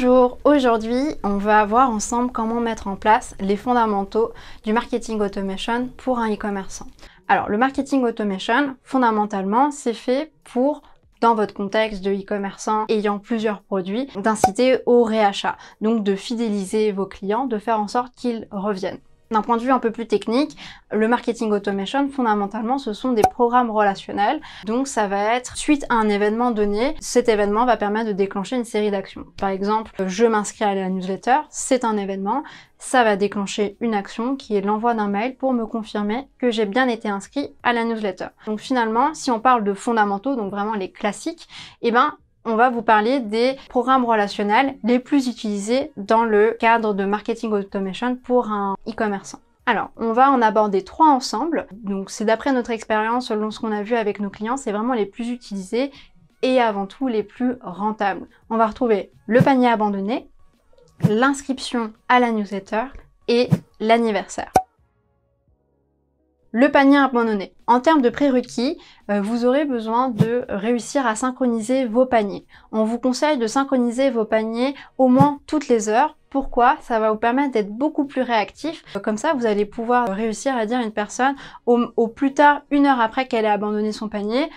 Bonjour, aujourd'hui on va voir ensemble comment mettre en place les fondamentaux du marketing automation pour un e-commerçant. Alors le marketing automation, fondamentalement, c'est fait pour, dans votre contexte de e-commerçant ayant plusieurs produits, d'inciter au réachat, donc de fidéliser vos clients, de faire en sorte qu'ils reviennent. D'un point de vue un peu plus technique, le marketing automation, fondamentalement, ce sont des programmes relationnels. Donc, ça va être suite à un événement donné. Cet événement va permettre de déclencher une série d'actions. Par exemple, je m'inscris à la newsletter, c'est un événement. Ça va déclencher une action qui est l'envoi d'un mail pour me confirmer que j'ai bien été inscrit à la newsletter. Donc, finalement, si on parle de fondamentaux, donc vraiment les classiques, on va vous parler des programmes relationnels les plus utilisés dans le cadre de marketing automation pour un e-commerçant. Alors, on va en aborder 3 ensemble. Donc, c'est d'après notre expérience, selon ce qu'on a vu avec nos clients, c'est vraiment les plus utilisés et avant tout les plus rentables. On va retrouver le panier abandonné, l'inscription à la newsletter et l'anniversaire. Le panier abandonné. En termes de prérequis, vous aurez besoin de réussir à synchroniser vos paniers. On vous conseille de synchroniser vos paniers au moins toutes les heures. Pourquoi? Ça va vous permettre d'être beaucoup plus réactif. Comme ça, vous allez pouvoir réussir à dire à une personne au plus tard, 1 heure après qu'elle ait abandonné son panier,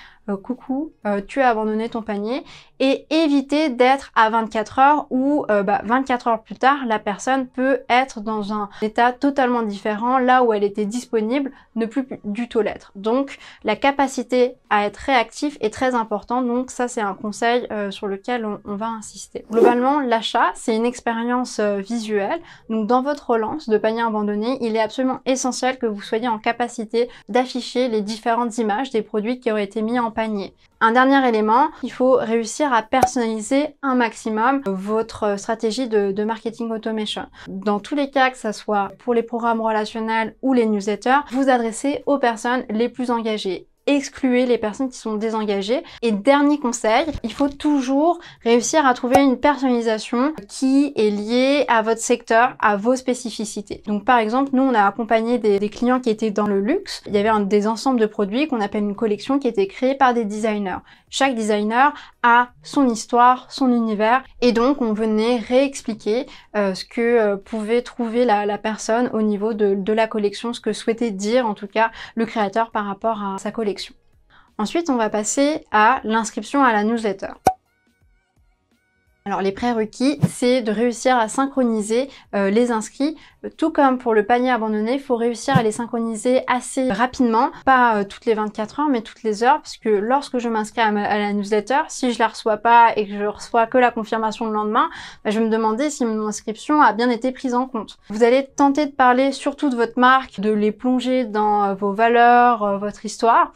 coucou, tu as abandonné ton panier, et éviter d'être à 24 heures où 24 heures plus tard, la personne peut être dans un état totalement différent, là où elle était disponible, ne plus du tout l'être. Donc, la capacité à être réactif est très importante, donc ça c'est un conseil sur lequel on va insister. Globalement, l'achat, c'est une expérience visuelle, donc dans votre relance de panier abandonné, il est absolument essentiel que vous soyez en capacité d'afficher les différentes images des produits qui auraient été mis en panier. Un dernier élément, il faut réussir à personnaliser un maximum votre stratégie de marketing automation. Dans tous les cas, que ce soit pour les programmes relationnels ou les newsletters, vous adressez aux personnes les plus engagées. Excluez les personnes qui sont désengagées. Et dernier conseil, il faut toujours réussir à trouver une personnalisation qui est liée à votre secteur, à vos spécificités. Donc par exemple, nous on a accompagné des clients qui étaient dans le luxe. Il y avait des ensembles de produits qu'on appelle une collection qui était créée par des designers. Chaque designer a son histoire, son univers, et donc on venait réexpliquer ce que pouvait trouver la personne au niveau de la collection, ce que souhaitait dire en tout cas le créateur par rapport à sa collection. Ensuite, on va passer à l'inscription à la newsletter. Alors les prérequis, c'est de réussir à synchroniser les inscrits. Tout comme pour le panier abandonné, il faut réussir à les synchroniser assez rapidement, pas toutes les 24 heures, mais toutes les heures, parce que lorsque je m'inscris à la newsletter, si je la reçois pas et que je reçois que la confirmation le lendemain, je vais me demander si mon inscription a bien été prise en compte. Vous allez tenter de parler surtout de votre marque, de les plonger dans vos valeurs, votre histoire.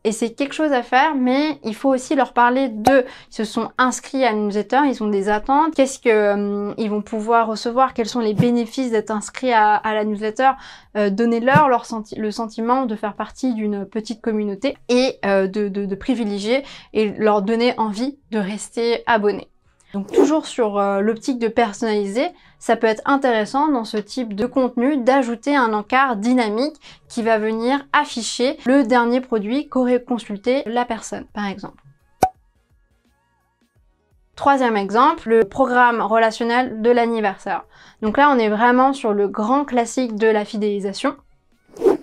Et c'est quelque chose à faire, mais il faut aussi leur parler ils se sont inscrits à la newsletter, ils ont des attentes, qu'est-ce que ils vont pouvoir recevoir, quels sont les bénéfices d'être inscrits à la newsletter, donnez-leur le sentiment de faire partie d'une petite communauté et de privilégier et leur donner envie de rester abonnés. Donc toujours sur l'optique de personnaliser, ça peut être intéressant dans ce type de contenu d'ajouter un encart dynamique qui va venir afficher le dernier produit qu'aurait consulté la personne, par exemple. Troisième exemple, le programme relationnel de l'anniversaire. Donc là, on est vraiment sur le grand classique de la fidélisation.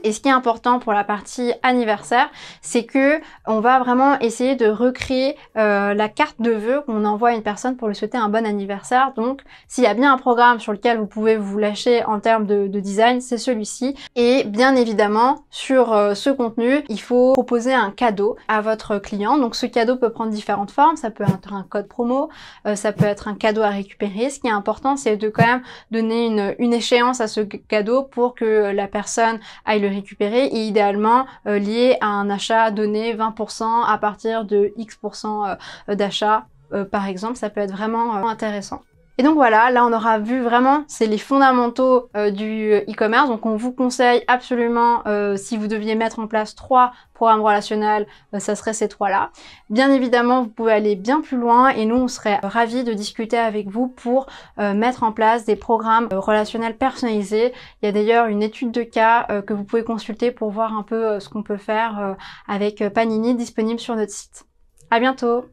Et ce qui est important pour la partie anniversaire, c'est que on va vraiment essayer de recréer la carte de vœux qu'on envoie à une personne pour lui souhaiter un bon anniversaire. Donc, s'il y a bien un programme sur lequel vous pouvez vous lâcher en termes de design, c'est celui-ci. Et bien évidemment, sur ce contenu, il faut proposer un cadeau à votre client. Donc, ce cadeau peut prendre différentes formes. Ça peut être un code promo, ça peut être un cadeau à récupérer. Ce qui est important, c'est de quand même donner une échéance à ce cadeau pour que la personne aille le récupérer et idéalement lié à un achat donné 20% à partir de X% d'achat par exemple, ça peut être vraiment intéressant. Et donc voilà, là on aura vu vraiment, c'est les fondamentaux du e-commerce. Donc on vous conseille absolument, si vous deviez mettre en place 3 programmes relationnels, ça serait ces 3-là. Bien évidemment, vous pouvez aller bien plus loin et nous on serait ravis de discuter avec vous pour mettre en place des programmes relationnels personnalisés. Il y a d'ailleurs une étude de cas que vous pouvez consulter pour voir un peu ce qu'on peut faire avec Panini disponible sur notre site. À bientôt!